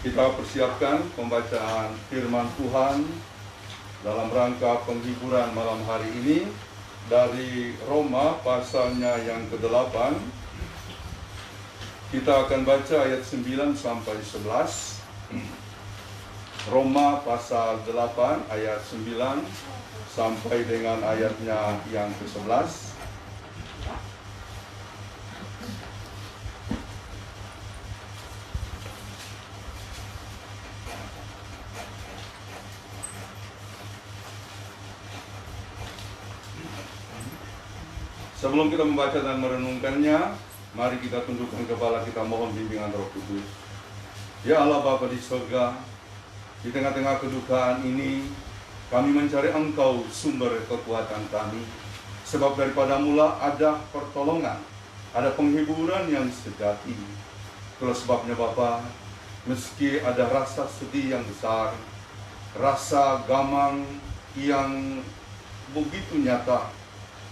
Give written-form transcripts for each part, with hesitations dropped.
Kita persiapkan pembacaan firman Tuhan dalam rangka penghiburan malam hari ini dari Roma pasalnya yang ke-8. Kita akan baca ayat 9 sampai 11. Roma pasal 8 ayat 9 sampai dengan ayatnya yang ke-11. Sebelum kita membaca dan merenungkannya, mari kita tundukkan kepala kita, mohon bimbingan Roh Kudus. Ya Allah Bapa di surga, di tengah-tengah kedukaan ini, kami mencari Engkau sumber kekuatan kami. Sebab daripada mula ada pertolongan, ada penghiburan yang sejati. Itulah sebabnya Bapa, meski ada rasa sedih yang besar, rasa gamang yang begitu nyata,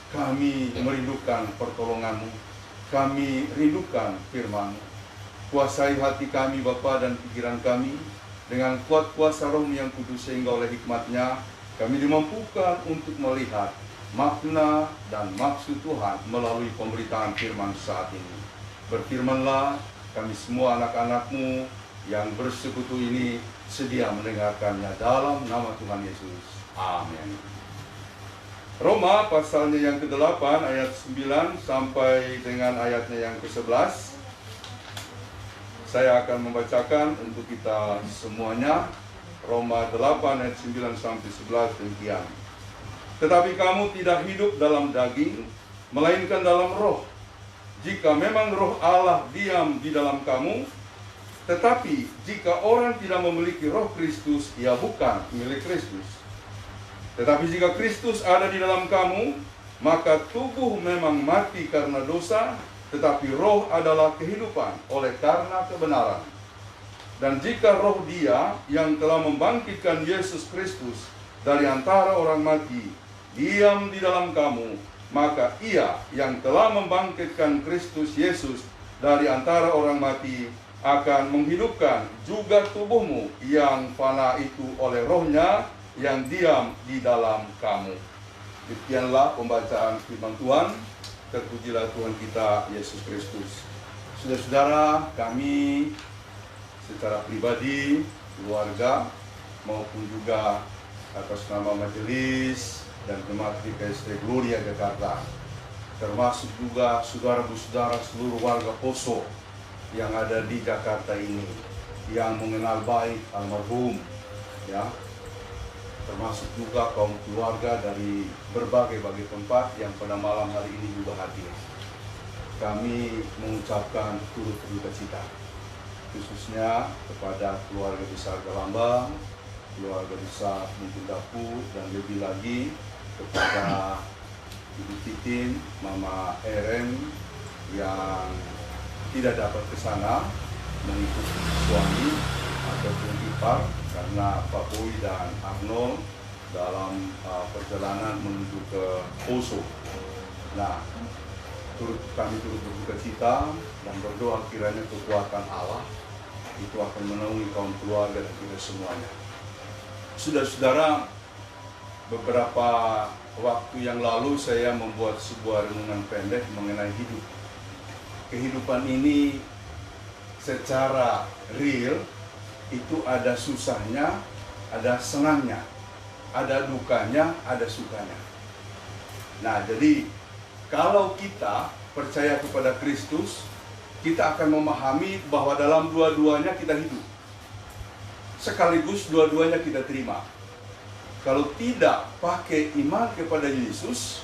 kami merindukan pertolongan-Mu, kami rindukan firman-Mu. Kuasai hati kami Bapa dan pikiran kami dengan kuat kuasa Roh yang kudus, sehingga oleh hikmat-Nya kami dimampukan untuk melihat makna dan maksud Tuhan melalui pemberitaan firman saat ini. Berfirmanlah, kami semua anak-anak-Mu yang bersekutu ini sedia mendengarkannya dalam nama Tuhan Yesus. Amin. Roma pasalnya yang ke-8 ayat 9 sampai dengan ayatnya yang ke-11. Saya akan membacakan untuk kita semuanya. Roma 8 ayat 9 sampai 11 demikian. Tetapi kamu tidak hidup dalam daging, melainkan dalam roh. Jika memang roh Allah diam di dalam kamu, tetapi jika orang tidak memiliki roh Kristus, ia bukan milik Kristus. Tetapi jika Kristus ada di dalam kamu, maka tubuh memang mati karena dosa, tetapi roh adalah kehidupan oleh karena kebenaran. Dan jika roh Dia yang telah membangkitkan Yesus Kristus dari antara orang mati diam di dalam kamu, maka Ia yang telah membangkitkan Kristus Yesus dari antara orang mati akan menghidupkan juga tubuhmu yang fana itu oleh rohnya yang diam di dalam kamu. Demikianlah pembacaan firman Tuhan. Terpujilah Tuhan kita Yesus Kristus. Saudara-saudara, kami secara pribadi, keluarga, maupun juga atas nama majelis dan jemaat GKST Gloria Jakarta, termasuk juga saudara-saudara seluruh warga Poso yang ada di Jakarta ini, yang mengenal baik almarhum, ya, termasuk juga kaum keluarga dari berbagai tempat yang pada malam hari ini juga hadir. Kami mengucapkan turut berduka cita, khususnya kepada keluarga besar Galambang, keluarga besar Muntindapu, dan lebih lagi kepada Ibu Titin, Mama Eren yang tidak dapat ke sana mengikuti suami ataupun ipar, karena Pak Boy dan Arnold dalam perjalanan menuju ke Poso. Nah, kami turut berduka cita dan berdoa kiranya kekuatan Allah itu akan menaungi kaum keluarga dan kita semuanya. Saudara-saudara, beberapa waktu yang lalu saya membuat sebuah renungan pendek mengenai hidup. Kehidupan ini secara real itu ada susahnya, ada senangnya, ada dukanya, ada sukanya. Nah, jadi kalau kita percaya kepada Kristus, kita akan memahami bahwa dalam dua-duanya kita hidup. Sekaligus dua-duanya kita terima. Kalau tidak pakai iman kepada Yesus,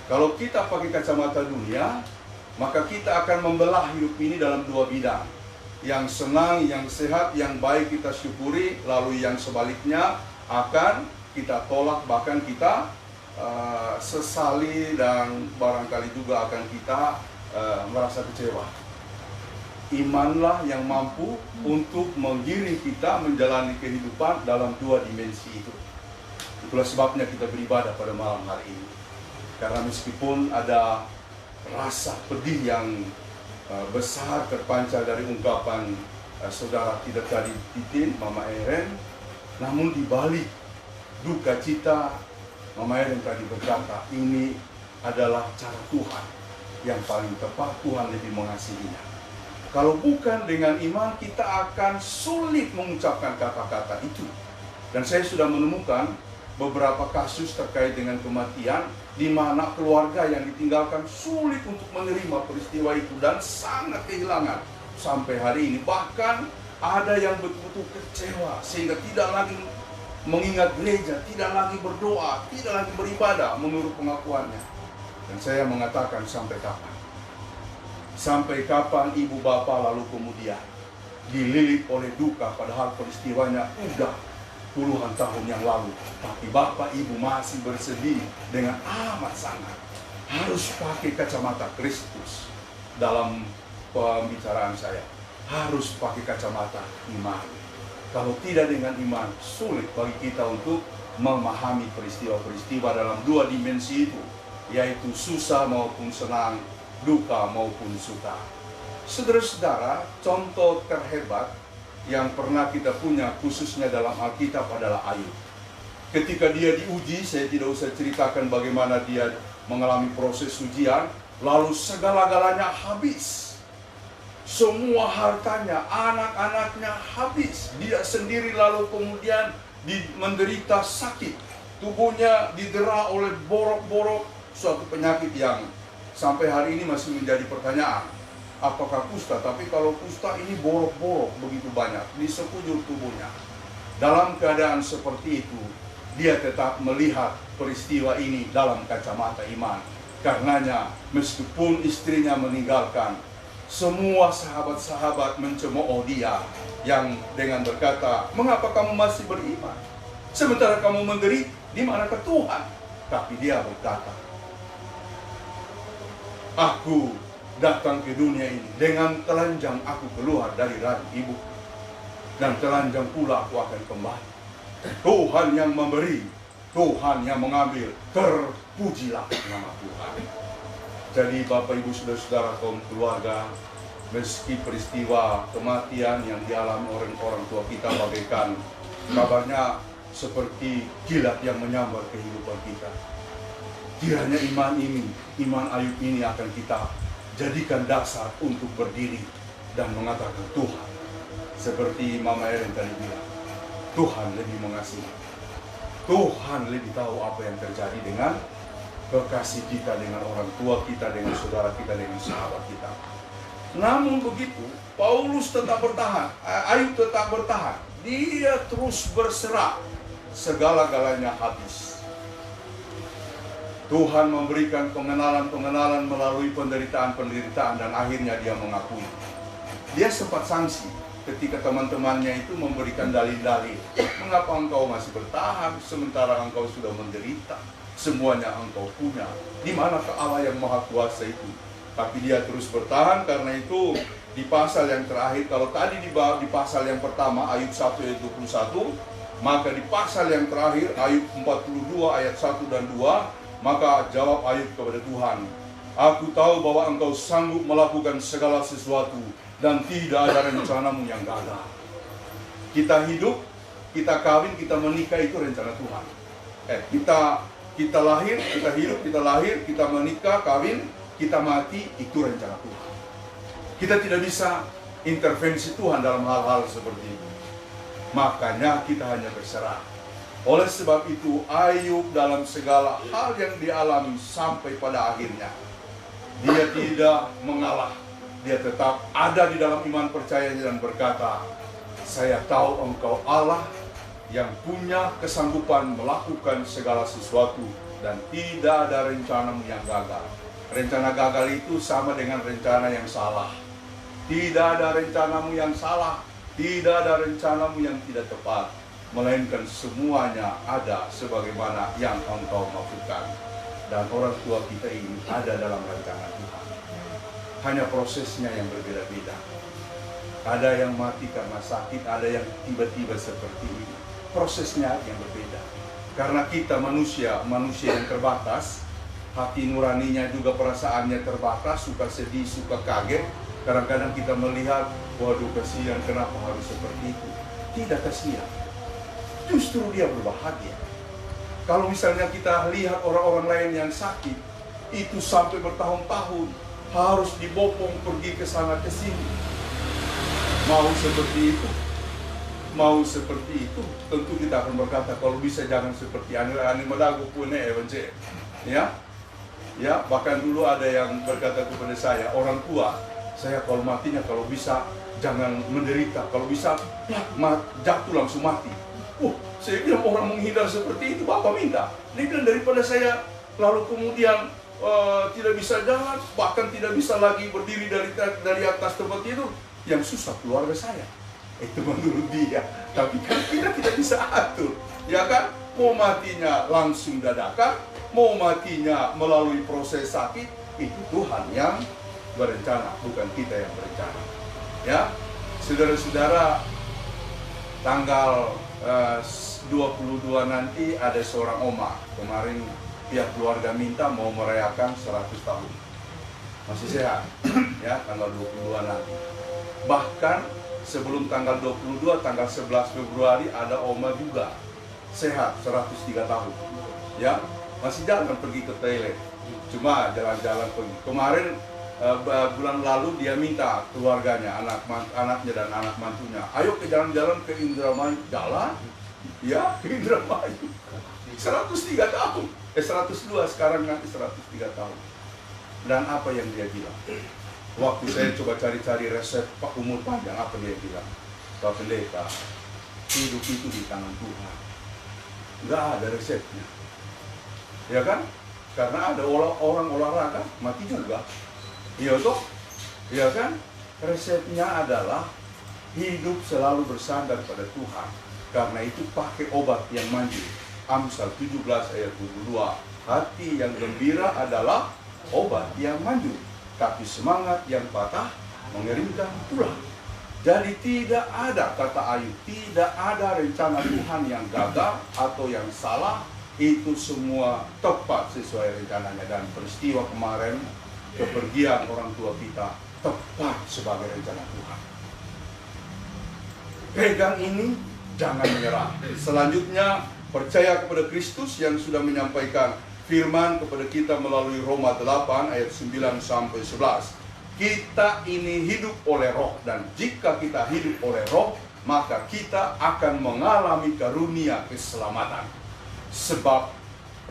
kalau kita pakai kacamata dunia, maka kita akan membelah hidup ini dalam dua bidang. Yang senang, yang sehat, yang baik kita syukuri, lalu yang sebaliknya akan kita tolak, bahkan kita sesali, dan barangkali juga akan kita merasa kecewa. Imanlah yang mampu untuk menggiring kita menjalani kehidupan dalam dua dimensi itu. Itulah sebabnya kita beribadah pada malam hari ini. Karena meskipun ada rasa pedih yang besar terpancar dari ungkapan saudara tidak tadi Titin, Mama Eren, namun di balik duka cita, Mama Eren tadi berkata, ini adalah cara Tuhan yang paling tepat, Tuhan lebih mengasihinya. Kalau bukan dengan iman, kita akan sulit mengucapkan kata-kata itu. Dan saya sudah menemukan beberapa kasus terkait dengan kematian, di mana keluarga yang ditinggalkan sulit untuk menerima peristiwa itu dan sangat kehilangan sampai hari ini. Bahkan ada yang betul-betul kecewa sehingga tidak lagi mengingat gereja, tidak lagi berdoa, tidak lagi beribadah menurut pengakuannya. Dan saya mengatakan, sampai kapan? Sampai kapan ibu bapak lalu kemudian dililit oleh duka, padahal peristiwanya udah puluhan tahun yang lalu, tapi bapak ibu masih bersedih dengan amat sangat. Harus pakai kacamata Kristus dalam pembicaraan saya, harus pakai kacamata iman. Kalau tidak dengan iman, sulit bagi kita untuk memahami peristiwa-peristiwa dalam dua dimensi itu, yaitu susah maupun senang, duka maupun suka. Saudara-saudara, contoh terhebat yang pernah kita punya khususnya dalam Alkitab adalah Ayub. Ketika dia diuji, saya tidak usah ceritakan bagaimana dia mengalami proses ujian, lalu segala-galanya habis. Semua hartanya, anak-anaknya habis. Dia sendiri lalu kemudian menderita sakit. Tubuhnya didera oleh borok-borok, suatu penyakit yang sampai hari ini masih menjadi pertanyaan. Apakah kusta? Tapi kalau kusta ini borok-borok begitu banyak di sekujur tubuhnya. Dalam keadaan seperti itu, dia tetap melihat peristiwa ini dalam kacamata iman. Karenanya, meskipun istrinya meninggalkan, semua sahabat-sahabat mencemooh dia yang dengan berkata, mengapa kamu masih beriman? Sementara kamu menderita, di manakah Tuhan? Tapi dia berkata, aku datang ke dunia ini dengan telanjang aku keluar dari rahim ibu, dan telanjang pula aku akan kembali. Tuhan yang memberi, Tuhan yang mengambil, terpujilah nama Tuhan. Jadi Bapak Ibu Saudara-saudara kaum keluarga, meski peristiwa kematian yang dialami orang tua kita bagaikan kabarnya seperti kilat yang menyambar kehidupan kita, kiranya iman ini, iman Ayub ini akan kita jadikan dasar untuk berdiri dan mengatakan, Tuhan, seperti Mama Eren tadi bilang, Tuhan lebih mengasihi, Tuhan lebih tahu apa yang terjadi dengan kekasih kita, dengan orang tua kita, dengan saudara kita, dengan sahabat kita. Namun begitu, Paulus tetap bertahan, Ayub tetap bertahan. Dia terus berserah, segala-galanya habis. Tuhan memberikan pengenalan-pengenalan melalui penderitaan-penderitaan, dan akhirnya dia mengakui. Dia sempat sanksi ketika teman-temannya itu memberikan dalil-dalil. Mengapa engkau masih bertahan sementara engkau sudah menderita? Semuanya engkau punya. Di manakah Allah yang Maha Kuasa itu? Tapi dia terus bertahan. Karena itu di pasal yang terakhir, kalau tadi di pasal yang pertama Ayub 1 ayat 21, maka di pasal yang terakhir Ayub 42 ayat 1 dan 2, maka jawab Ayub kepada Tuhan, aku tahu bahwa engkau sanggup melakukan segala sesuatu dan tidak ada rencanamu yang gagal. Kita hidup, kita kawin, kita menikah, itu rencana Tuhan. Kita lahir, kita hidup, kita lahir, kita menikah, kawin, kita mati, itu rencana Tuhan. Kita tidak bisa intervensi Tuhan dalam hal-hal seperti itu. Makanya kita hanya berserah. Oleh sebab itu, Ayub dalam segala hal yang dialami sampai pada akhirnya, dia tidak mengalah. Dia tetap ada di dalam iman percayanya dan berkata, saya tahu engkau Allah yang punya kesanggupan melakukan segala sesuatu dan tidak ada rencanamu yang gagal. Rencana gagal itu sama dengan rencana yang salah. Tidak ada rencanamu yang salah, tidak ada rencanamu yang tidak tepat, melainkan semuanya ada sebagaimana yang engkau maksudkan. Dan orang tua kita ini ada dalam rencana Tuhan. Hanya prosesnya yang berbeda-beda. Ada yang mati karena sakit, ada yang tiba-tiba seperti ini. Prosesnya yang berbeda. Karena kita manusia yang terbatas, hati nuraninya juga perasaannya terbatas, suka sedih, suka kaget, Kadang-kadang kita melihat, waduh kasihan, kenapa harus seperti itu? Tidak kasihan, justru dia berbahagia. Kalau misalnya kita lihat orang-orang lain yang sakit, itu sampai bertahun-tahun harus dibopong pergi ke sana ke sini. Mau seperti itu? Mau seperti itu? Tentu kita akan berkata, kalau bisa jangan seperti ani madago punya evance. Ya, bahkan dulu ada yang berkata kepada saya, orang tua, saya kalau matinya kalau bisa jangan menderita, kalau bisa jatuh langsung mati. Saya bilang orang menghindar seperti itu, Bapak minta. Dia bilang daripada saya lalu kemudian tidak bisa jalan, bahkan tidak bisa lagi berdiri dari atas tempat tidur, yang susah keluarga saya. Itu menurut dia. Tapi kan kita bisa atur, ya kan? Mau matinya langsung dadakan, mau matinya melalui proses sakit, itu Tuhan yang berencana, bukan kita yang berencana. Ya, saudara-saudara, tanggal 22 nanti ada seorang oma. Kemarin pihak keluarga minta mau merayakan 100 tahun. Masih sehat, ya, tanggal 22 nanti. Bahkan sebelum tanggal 22, tanggal 11 Februari ada oma juga sehat, 103 tahun. Ya, masih jalan pergi ke toilet. Cuma jalan-jalan pergi. Kemarin bulan lalu dia minta keluarganya, anaknya dan anak mantunya, ayo ke jalan-jalan ke Indramayu. Jalan, ya, ke Indramayu. 103 tahun, 102, sekarang nanti 103 tahun. Dan apa yang dia bilang? Waktu saya coba cari-cari resep Pak umur panjang, apa dia bilang? Pak Pendeta, hidup itu di tangan Tuhan. Nggak ada resepnya. Ya kan? Karena ada orang olahraga, mati juga. Iya toh? Ya kan? Resepnya adalah hidup selalu bersandar pada Tuhan. Karena itu pakai obat yang manjur. Amsal 17 ayat 22. Hati yang gembira adalah obat yang manjur, tapi semangat yang patah mengeringkan tulang. Jadi tidak ada, kata Ayub, tidak ada rencana Tuhan yang gagal atau yang salah. Itu semua tepat sesuai rencananya. Dan peristiwa kemarin, kepergian orang tua kita, tepat sebagai rencana Tuhan. Pegang ini, jangan menyerah. Selanjutnya, percaya kepada Kristus yang sudah menyampaikan firman kepada kita melalui Roma 8 ayat 9 sampai 11. Kita ini hidup oleh Roh, dan jika kita hidup oleh Roh, maka kita akan mengalami karunia keselamatan. Sebab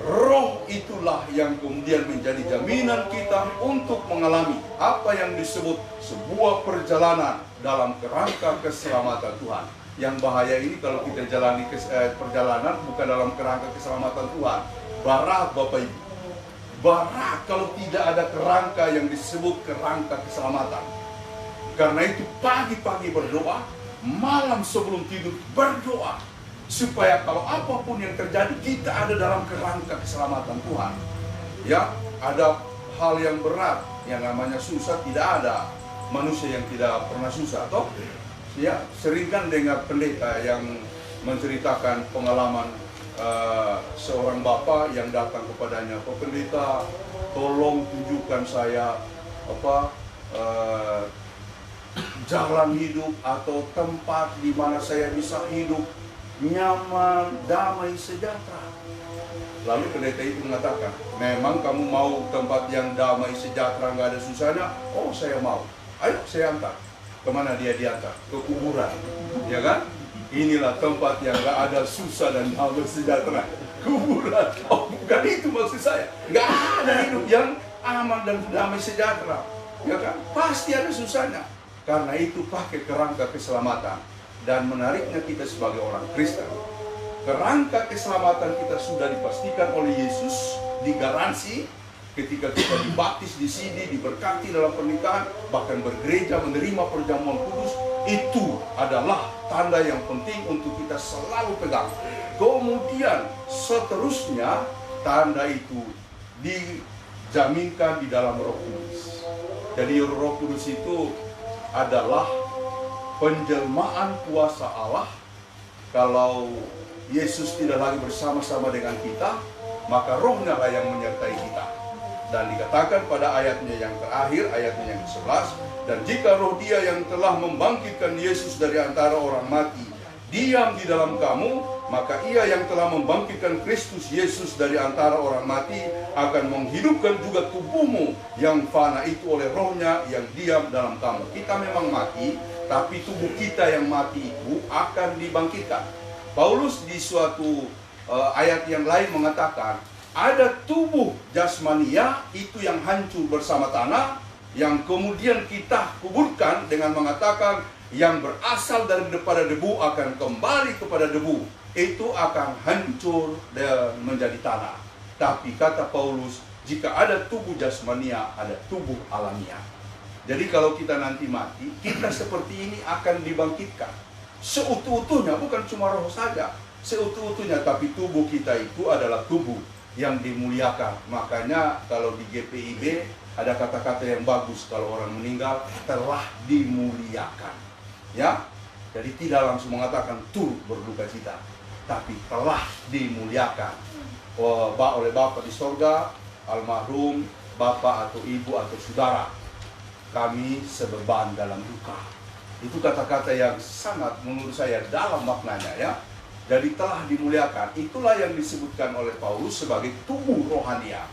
Roh itulah yang kemudian menjadi jaminan kita untuk mengalami apa yang disebut sebuah perjalanan dalam kerangka keselamatan Tuhan. Yang bahaya ini kalau kita jalani perjalanan bukan dalam kerangka keselamatan Tuhan. Barat Bapak Ibu, barat kalau tidak ada kerangka yang disebut kerangka keselamatan. Karena itu pagi-pagi berdoa, malam sebelum tidur berdoa, supaya kalau apapun yang terjadi kita ada dalam kerangka keselamatan Tuhan. Ya, ada hal yang berat, yang namanya susah, tidak ada manusia yang tidak pernah susah, toh? Ya, sering kan dengar pendeta yang menceritakan pengalaman seorang bapak yang datang kepadanya, Pak Pendeta, tolong tunjukkan saya jalan hidup atau tempat di mana saya bisa hidup nyaman, damai, sejahtera. Lalu pendeta itu mengatakan, memang kamu mau tempat yang damai, sejahtera, nggak ada susahnya? Oh, saya mau. Ayo, saya antar. Kemana dia diantar? Ke kuburan, ya kan? Inilah tempat yang nggak ada susah dan damai sejahtera. Kuburan. Oh, bukan itu maksud saya. Nggak ada hidup yang aman dan damai sejahtera, ya kan? Pasti ada susahnya. Karena itu pakai kerangka keselamatan. Dan menariknya kita sebagai orang Kristen, kerangka keselamatan kita sudah dipastikan oleh Yesus, digaransi ketika kita dibaptis di sini, diberkati dalam pernikahan, bahkan bergereja, menerima perjamuan kudus. Itu adalah tanda yang penting untuk kita selalu pegang. Kemudian seterusnya tanda itu dijaminkan di dalam Roh Kudus. Jadi Roh Kudus itu adalah penjelmaan kuasa Allah. Kalau Yesus tidak lagi bersama-sama dengan kita, maka Rohnya lah yang menyertai kita. Dan dikatakan pada ayatnya yang terakhir, ayatnya yang ke-11, dan jika roh Dia yang telah membangkitkan Yesus dari antara orang mati diam di dalam kamu, maka Ia yang telah membangkitkan Kristus Yesus dari antara orang mati akan menghidupkan juga tubuhmu yang fana itu oleh rohnya yang diam dalam kamu. Kita memang mati, tapi tubuh kita yang mati itu akan dibangkitkan. Paulus di suatu ayat yang lain mengatakan, ada tubuh jasmania itu yang hancur bersama tanah, yang kemudian kita kuburkan dengan mengatakan, yang berasal daripada debu akan kembali kepada debu. Itu akan hancur dan menjadi tanah. Tapi kata Paulus, jika ada tubuh jasmania, ada tubuh alamiah. Jadi kalau kita nanti mati, kita seperti ini akan dibangkitkan seutuh-utuhnya, bukan cuma roh saja, seutuh-utuhnya. Tapi tubuh kita itu adalah tubuh yang dimuliakan. Makanya kalau di GPIB ada kata-kata yang bagus, kalau orang meninggal telah dimuliakan. Ya, jadi tidak langsung mengatakan turut berduka cita, tapi telah dimuliakan oleh Bapa di sorga, almarhum Bapak atau Ibu atau Saudara. Kami sebeban dalam duka. Itu kata-kata yang sangat menurut saya dalam maknanya, ya. Jadi telah dimuliakan, itulah yang disebutkan oleh Paulus sebagai tubuh rohania.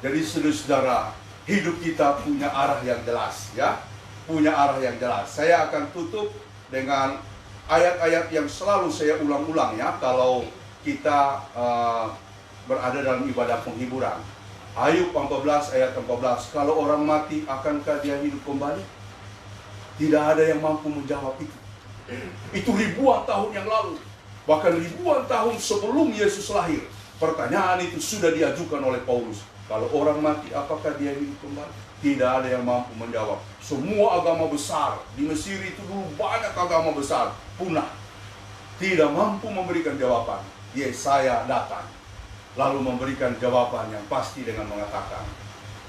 Jadi saudara-saudara, hidup kita punya arah yang jelas, ya. Punya arah yang jelas. Saya akan tutup dengan ayat-ayat yang selalu saya ulang-ulang, ya, kalau kita berada dalam ibadah penghiburan. Ayub 14 ayat 14, kalau orang mati akankah dia hidup kembali? Tidak ada yang mampu menjawab itu. Itu ribuan tahun yang lalu, bahkan ribuan tahun sebelum Yesus lahir. Pertanyaan itu sudah diajukan oleh Paulus. Kalau orang mati, apakah dia hidup kembali? Tidak ada yang mampu menjawab. Semua agama besar di Mesir itu dulu, banyak agama besar punah, tidak mampu memberikan jawaban. Yesaya datang lalu memberikan jawaban yang pasti dengan mengatakan,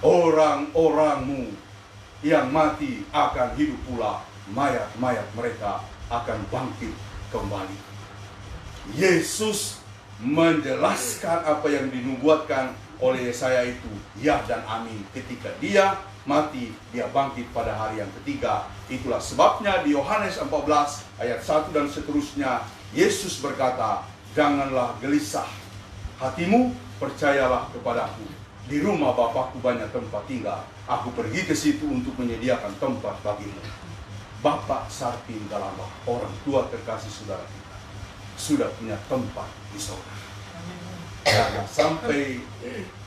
orang-orangmu yang mati akan hidup pula, mayat-mayat mereka akan bangkit kembali. Yesus menjelaskan apa yang dinubuatkan oleh Yesaya itu, ya dan amin. Ketika dia mati, dia bangkit pada hari yang ketiga. Itulah sebabnya di Yohanes 14 ayat 1 dan seterusnya, Yesus berkata, janganlah gelisah hatimu, percayalah kepadaku. Di rumah Bapakku banyak tempat tinggal. Aku pergi ke situ untuk menyediakan tempat bagimu. Bapak Sarpin Galambah, orang tua terkasih saudara kita, sudah punya tempat di surga. Dan sampai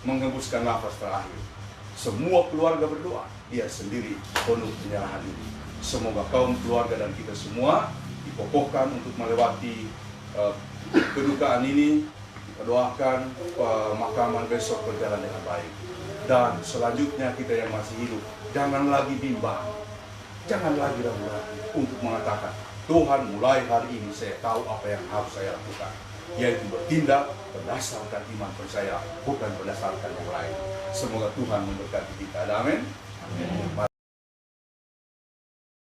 menghembuskan nafas terakhir, semua keluarga berdoa, dia sendiri penuh penyerahan diri. Semoga kaum keluarga dan kita semua dikokohkan untuk melewati kedukaan ini. Kita doakan pemakaman besok berjalan dengan baik. Dan selanjutnya kita yang masih hidup, jangan lagi bimbang, jangan lagi ragu-ragu untuk mengatakan, Tuhan, mulai hari ini saya tahu apa yang harus saya lakukan, yaitu bertindak berdasarkan iman percaya, bukan berdasarkan yang lain. Semoga Tuhan memberkati kita. Amin.